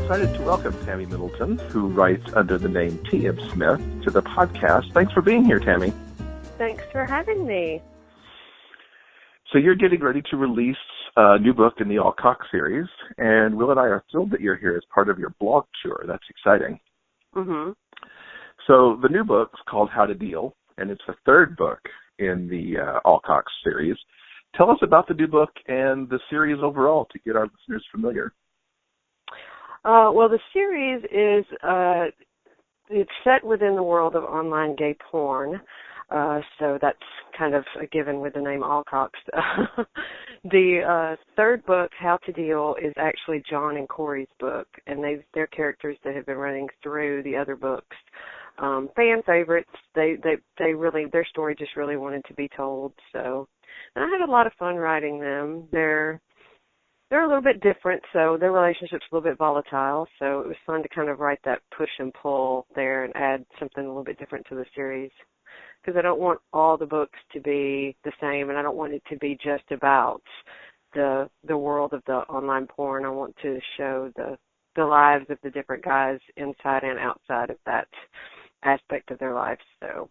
excited to welcome Tammy Middleton, who writes under the name T.M. Smith, to the podcast. Thanks for being here, Tammy. Thanks for having me. So you're getting ready to release a new book in the Alcock series, and Will and I are thrilled that you're here as part of your blog tour. That's exciting. Mm-hmm. So the new book's called How to Deal, and it's the third book in the Alcock series. Tell us about the new book and the series overall to get our listeners familiar. Well, the series is it's set within the world of online gay porn, so that's kind of a given with the name Alcock. The third book, How to Deal, is actually John and Corey's book, and they're characters that have been running through the other books. Fan favorites. They really, their story just really wanted to be told. So, and I had a lot of fun writing them. They're a little bit different, so their relationship's a little bit volatile, so it was fun to kind of write that push and pull there and add something a little bit different to the series, because I don't want all the books to be the same, and I don't want it to be just about the world of the online porn. I want to show the lives of the different guys inside and outside of that aspect of their lives, so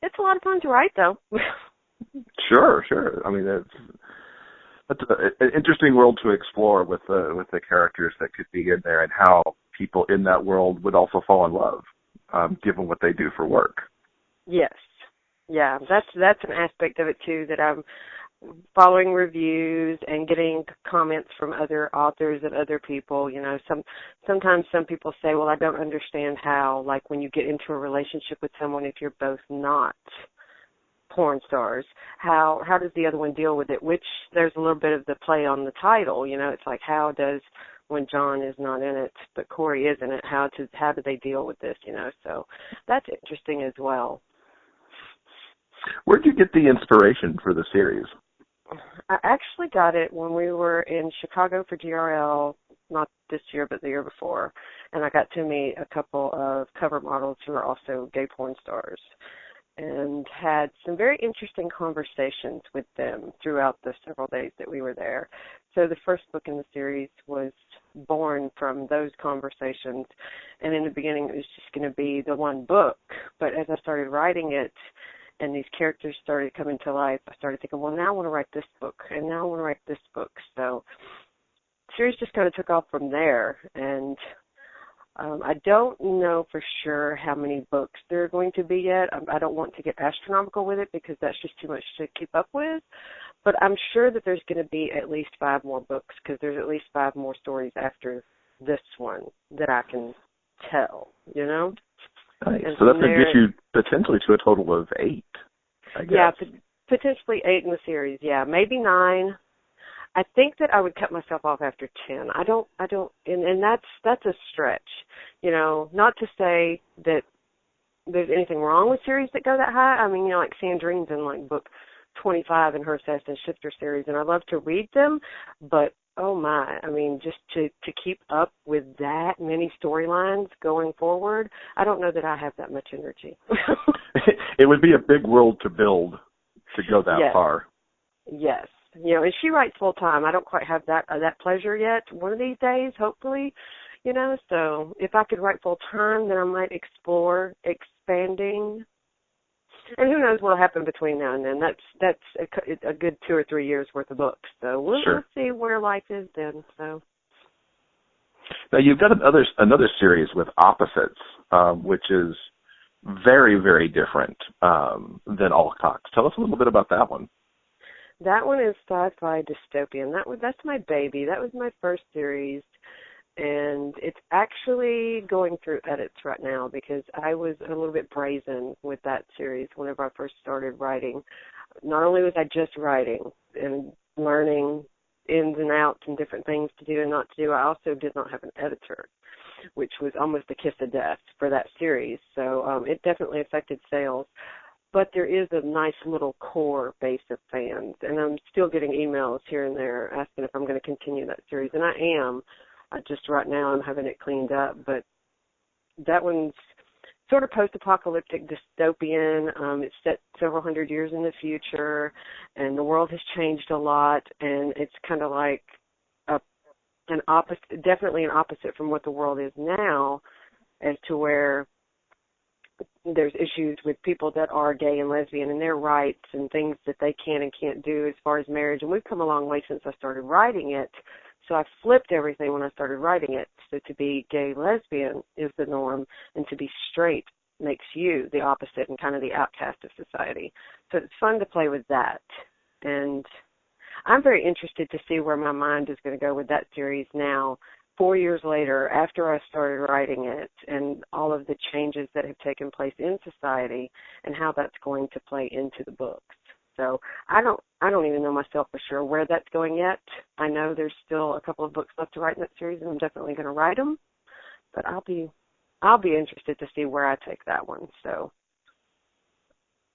it's a lot of fun to write, though. Sure. I mean, that's an interesting world to explore with the characters that could be in there and how people in that world would also fall in love, given what they do for work. Yes. Yeah, that's an aspect of it, too, that I'm following reviews and getting comments from other authors and other people. You know, sometimes some people say, well, I don't understand how, like, when you get into a relationship with someone, if you're both not porn stars, how does the other one deal with it? Which there's a little bit of the play on the title, you know. It's like, how does, when John is not in it but Corey is in it, how do they deal with this, you know? So that's interesting as well. Where did you get the inspiration for the series? I actually got it when we were in Chicago for GRL, not this year but the year before, and I got to meet a couple of cover models who are also gay porn stars, and had some very interesting conversations with them throughout the several days that we were there. So the first book in the series was born from those conversations, and in the beginning it was just going to be the one book, but as I started writing it and these characters started coming to life, I started thinking, well, now I want to write this book, and now I want to write this book. So the series just kind of took off from there, and I don't know for sure how many books there are going to be yet. I don't want to get astronomical with it because that's just too much to keep up with. But I'm sure that there's going to be at least 5 more books because there's at least 5 more stories after this one that I can tell, you know? Nice. So that's going to get you potentially to a total of 8, I guess. Yeah, potentially 8 in the series, yeah. Maybe 9. I think that I would cut myself off after 10. I don't, and that's a stretch, you know, not to say that there's anything wrong with series that go that high. I mean, you know, like Sandrine's in like book 25 in her Assassin Shifter series, and I love to read them, but oh my, I mean, just to keep up with that many storylines going forward, I don't know that I have that much energy. It would be a big world to build to go that far. Yes. You know, and she writes full time. I don't quite have that pleasure yet. One of these days, hopefully, you know. So if I could write full time, then I might explore expanding. And who knows what'll happen between now and then? That's a good 2 or 3 years worth of books. So we'll see where life is then. So now you've got another series with opposites, which is very, very different than Alcock. Tell us a little bit about that one. That one is sci-fi dystopian. That's my baby. That was my first series, and it's actually going through edits right now because I was a little bit brazen with that series whenever I first started writing. Not only was I just writing and learning ins and outs and different things to do and not to do, I also did not have an editor, which was almost a kiss of death for that series. So it definitely affected sales. But there is a nice little core base of fans, and I'm still getting emails here and there asking if I'm going to continue that series, and I am. Just right now I'm having it cleaned up, but that one's sort of post-apocalyptic dystopian. It's set several hundred years in the future, and the world has changed a lot, and it's kind of like definitely an opposite from what the world is now, as to where there's issues with people that are gay and lesbian and their rights and things that they can and can't do as far as marriage. And we've come a long way since I started writing it. So I flipped everything when I started writing it. So to be gay lesbian is the norm, and to be straight makes you the opposite and kind of the outcast of society. So it's fun to play with that. And I'm very interested to see where my mind is going to go with that series now, 4 years later, after I started writing it, and all of the changes that have taken place in society and how that's going to play into the books. So I don't even know myself for sure where that's going yet. I know there's still a couple of books left to write in that series, and I'm definitely going to write them. But I'll be interested to see where I take that one. So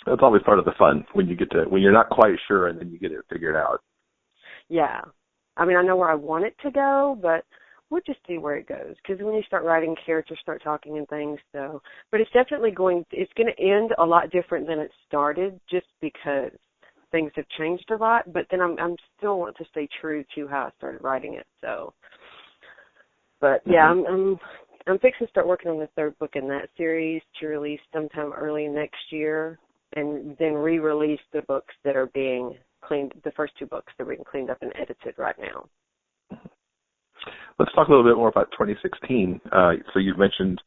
that's always part of the fun when you're not quite sure and then you get it figured out. Yeah, I mean, I know where I want it to go, but we'll just see where it goes. Because when you start writing, characters start talking and things. So, but it's definitely it's going to end a lot different than it started, just because things have changed a lot. But then I'm still want to stay true to how I started writing it. So, but yeah, I'm fixing to start working on the third book in that series to release sometime early next year, and then re-release the books that are being cleaned. The first two books that are being cleaned up and edited right now. Let's talk a little bit more about 2016. So you've mentioned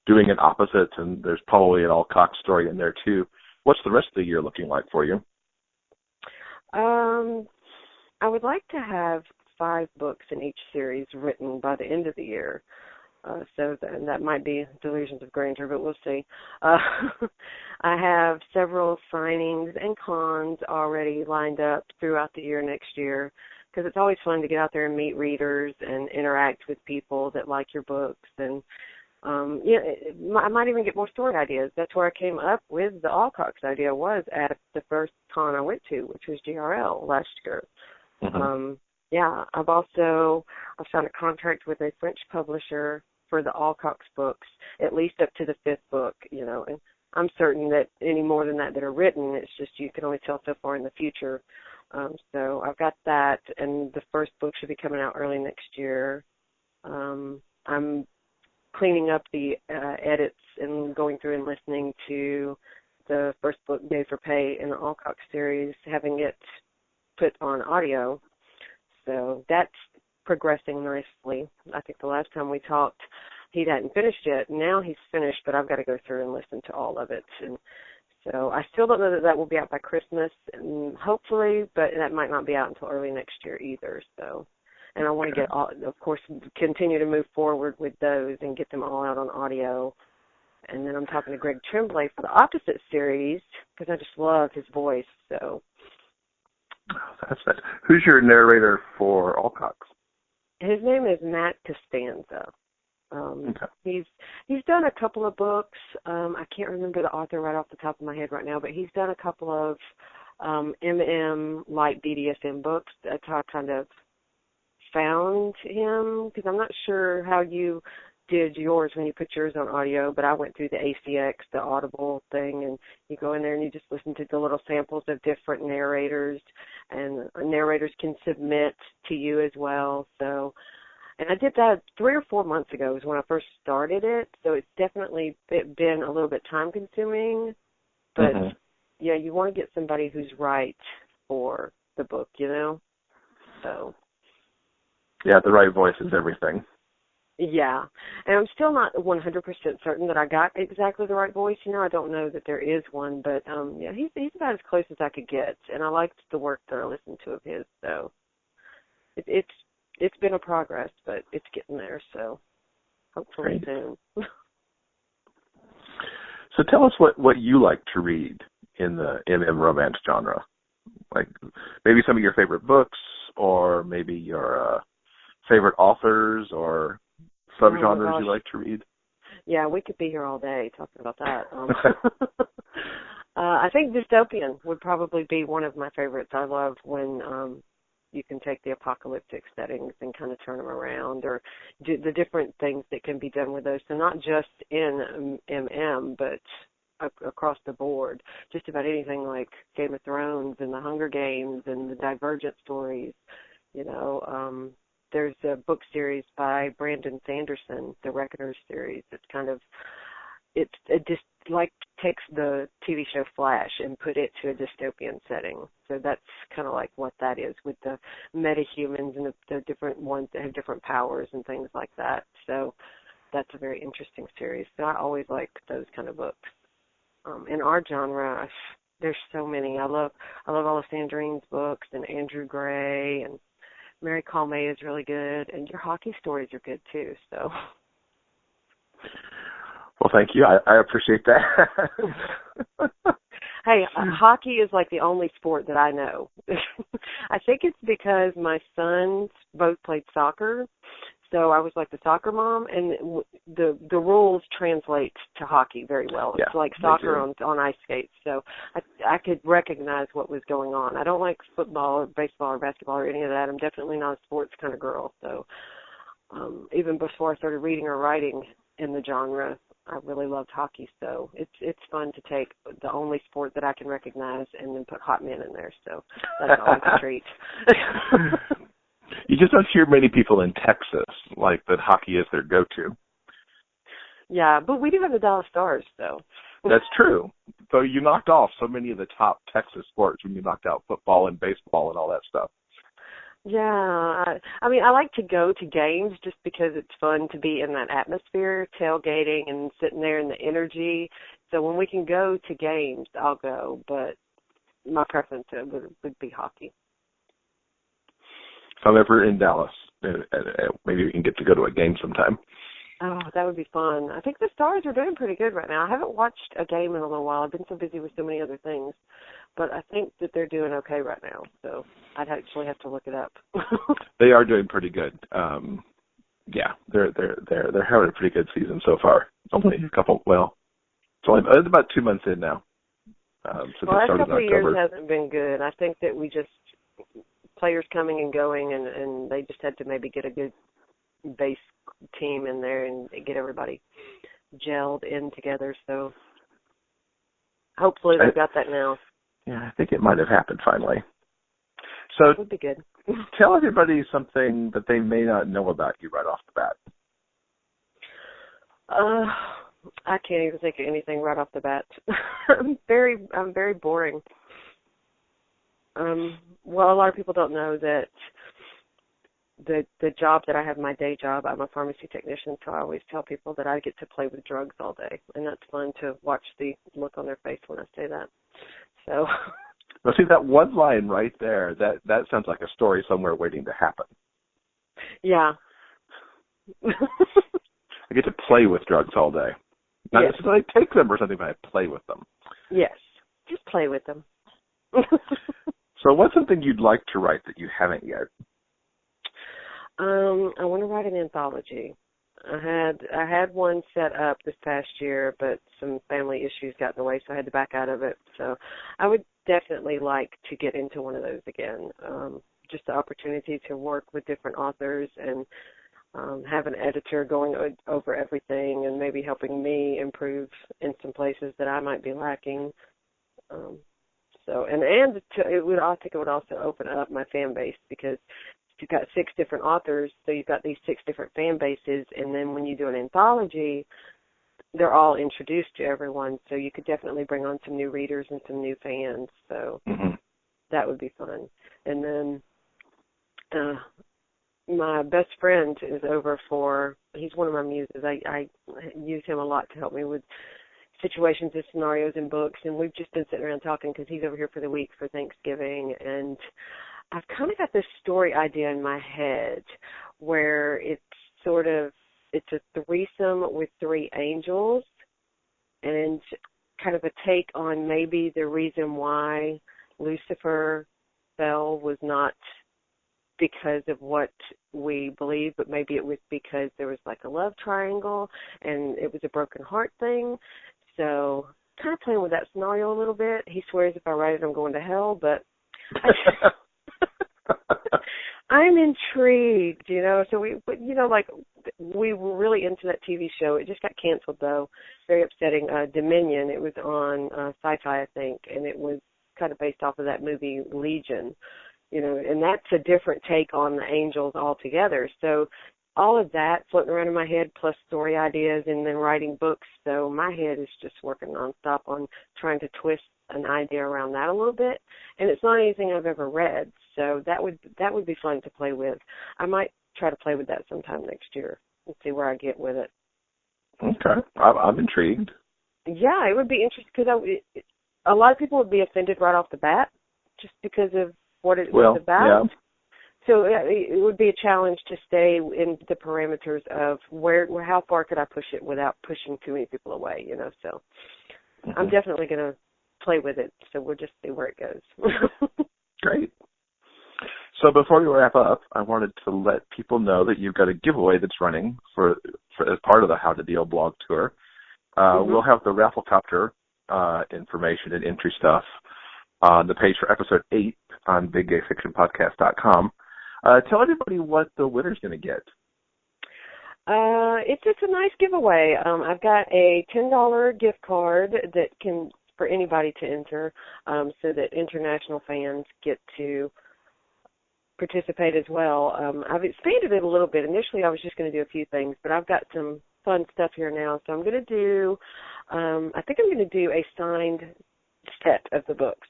doing an opposite, and there's probably an all-cock story in there too. What's the rest of the year looking like for you? I would like to have 5 books in each series written by the end of the year. So that might be delusions of grandeur, but we'll see. I have several signings and cons already lined up throughout the year next year, because it's always fun to get out there and meet readers and interact with people that like your books. And I might even get more story ideas. That's where I came up with the Allcocks idea, was at the first con I went to, which was GRL last year. Mm-hmm. I've signed a contract with a French publisher for the Allcocks books, at least up to the 5th book, and I'm certain that any more than that are written, it's just you can only tell so far in the future. So I've got that, and the first book should be coming out early next year. I'm cleaning up the edits and going through and listening to the first book, Day for Pay, in the Allcocks series, having it put on audio. So that's progressing nicely. I think the last time we talked, he hadn't finished yet. Now he's finished, but I've got to go through and listen to all of it. And so I still don't know that will be out by Christmas, and hopefully, but that might not be out until early next year either. So, and I want to continue to move forward with those and get them all out on audio. And then I'm talking to Greg Tremblay for the opposite series, because I just love his voice. So, that's it. Who's your narrator for Allcocks? His name is Matt Costanza. Okay. He's done a couple of books. I can't remember the author right off the top of my head right now, but he's done a couple of light BDSM books. That's how I kind of found him, because I'm not sure how you did yours when you put yours on audio, but I went through the ACX, the Audible thing, and you go in there and you just listen to the little samples of different narrators, and narrators can submit to you as well. So, and I did that 3 or 4 months ago is when I first started it, so it's definitely been a little bit time consuming, but yeah, you want to get somebody who's right for the book, so. Yeah, the right voice is everything. Yeah, and I'm still not 100% certain that I got exactly the right voice. I don't know that there is one, but yeah, he's about as close as I could get, and I liked the work that I listened to of his. So it's been a progress, but it's getting there. So hopefully soon. So tell us what you like to read in the romance genre, like maybe some of your favorite books, or maybe your favorite authors or subgenres you like to read. Yeah, we could be here all day talking about that. I think dystopian would probably be one of my favorites. I love when you can take the apocalyptic settings and kind of turn them around, or do the different things that can be done with those. So not just in but across the board, just about anything like Game of Thrones and the Hunger Games and the Divergent stories, there's a book series by Brandon Sanderson, the Reckoners series. It's kind of, it just like takes the TV show Flash and put it to a dystopian setting. So that's kind of like what that is with the metahumans and the different ones that have different powers and things like that. So that's a very interesting series. So I always like those kind of books. In our genre, there's so many. I love all of Sandrine's books and Andrew Gray, and Mary Colmay is really good, and your hockey stories are good too. So. Well, thank you. I appreciate that. Hey, hockey is like the only sport that I know. I think it's because my sons both played soccer, so I was like the soccer mom, and the rules translate to hockey very well. It's like soccer on ice skates, so I could recognize what was going on. I don't like football or baseball or basketball or any of that. I'm definitely not a sports kind of girl. So even before I started reading or writing in the genre, I really loved hockey, so it's fun to take the only sport that I can recognize and then put hot men in there. So that's always a treat. You just don't hear many people in Texas like that hockey is their go-to. Yeah, but we do have the Dallas Stars, though. That's true. So you knocked off so many of the top Texas sports when you knocked out football and baseball and all that stuff. Yeah, I mean, I like to go to games just because it's fun to be in that atmosphere, tailgating and sitting there in the energy. So when we can go to games, I'll go, but my preference would be hockey. If I'm ever in Dallas, maybe we can get to go to a game sometime. Oh, that would be fun. I think the Stars are doing pretty good right now. I haven't watched a game in a little while. I've been so busy with so many other things. But I think that they're doing okay right now. So I'd actually have to look it up. They are doing pretty good. Yeah, they're having a pretty good season so far. Only a couple. Well, it's about 2 months in now. So the last couple of years hasn't been good. I think that we just players coming and going, and they just had to maybe get a good base team in there and get everybody gelled in together. So hopefully they've got that now. Yeah, I think it might have happened finally. So that would be good. Tell everybody something that they may not know about you right off the bat. I can't even think of anything right off the bat. I'm very boring. Well, a lot of people don't know that the job that I have, my day job, I'm a pharmacy technician, so I always tell people that I get to play with drugs all day, and that's fun to watch the look on their face when I say that. So. Well, see, that one line right there, that sounds like a story somewhere waiting to happen. Yeah. I get to play with drugs all day. Not necessarily take them or something, but I play with them. Yes, just play with them. So what's something you'd like to write that you haven't yet? I want to write an anthology. I had one set up this past year, but some family issues got in the way, so I had to back out of it. So I would definitely like to get into one of those again. Just the opportunity to work with different authors and have an editor going over everything and maybe helping me improve in some places that I might be lacking. I think it would also open up my fan base, because you've got 6 different authors, so you've got these 6 different fan bases, and then when you do an anthology, they're all introduced to everyone, so you could definitely bring on some new readers and some new fans, so that would be fun. And then my best friend is he's one of my muses. I use him a lot to help me with situations and scenarios in books, and we've just been sitting around talking because he's over here for the week for Thanksgiving, and I've kind of got this story idea in my head where it's a threesome with 3 angels, and kind of a take on maybe the reason why Lucifer fell was not because of what we believe, but maybe it was because there was like a love triangle and it was a broken heart thing. So kind of playing with that scenario a little bit. He swears if I write it, I'm going to hell, but I'm intrigued, So we were really into that TV show. It just got canceled, though. Very upsetting. Dominion. It was on Sci-Fi, I think, and it was kind of based off of that movie Legion. and that's a different take on the angels altogether. So all of that floating around in my head, plus story ideas, and then writing books. So my head is just working nonstop on trying to twist an idea around that a little bit. And it's not anything I've ever read, so that would be fun to play with. I might try to play with that sometime next year and see where I get with it. Okay, I'm intrigued. Yeah, it would be interesting because a lot of people would be offended right off the bat just because of what it was about. Yeah. So it would be a challenge to stay in the parameters of how far could I push it without pushing too many people away, So I'm definitely going to play with it, so we'll just see where it goes. Great. So before we wrap up, I wanted to let people know that you've got a giveaway that's running for as part of the How to Deal blog tour. We'll have the Rafflecopter information and entry stuff on the page for episode 8 on BigGayFictionPodcast.com. Tell everybody what the winner's going to get. It's a nice giveaway. I've got a $10 gift card that can for anybody to enter, so that international fans get to participate as well. I've expanded it a little bit. Initially, I was just going to do a few things, but I've got some fun stuff here now. So I'm going to do, I think I'm going to do a signed set of the books.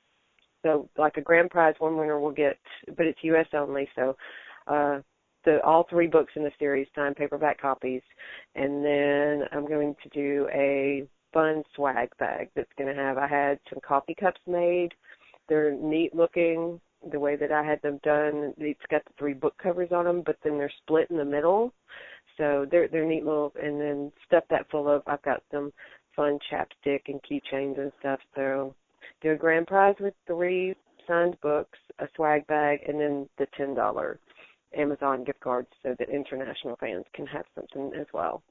So like a grand prize, one winner will get, but it's U.S. only. So all 3 books in the series, signed paperback copies. And then I'm going to do a fun swag bag that's going to have, I had some coffee cups made. They're neat looking the way that I had them done. It's got the 3 book covers on them, but then they're split in the middle. So they're neat little, and then stuff that full of, I've got some fun chapstick and keychains and stuff. So do a grand prize with 3 signed books, a swag bag, and then the $10 Amazon gift cards so that international fans can have something as well.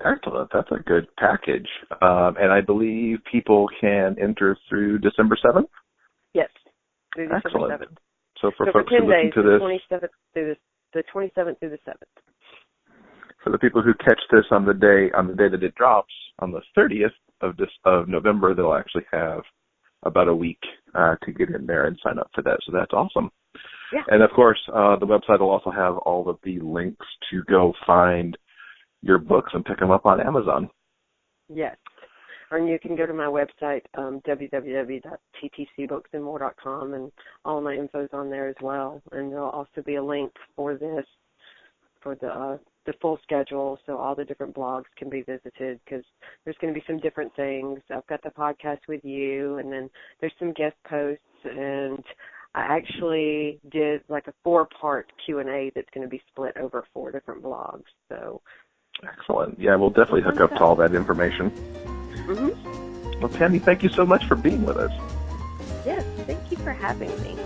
Excellent. That's a good package. And I believe people can enter through December 7th? Yes, through December Excellent. 7th. So for folks who listen to this, the 27th through the 7th. For the people who catch this on the day that it drops, on the 30th of November, they'll actually have about a week to get in there and sign up for that. So that's awesome. Yeah. And of course, the website will also have all of the links to go find your books and pick them up on Amazon. Yes. And you can go to my website, www.ttcbooksandmore.com, and all my info's on there as well. And there'll also be a link for the full schedule, so all the different blogs can be visited, because there's going to be some different things. I've got the podcast with you, and then there's some guest posts, and I actually did like a 4-part Q&A that's going to be split over 4 different blogs. So excellent. Yeah, we'll definitely hook up to all that information. Well, Tammy, thank you so much for being with us. Yes, thank you for having me.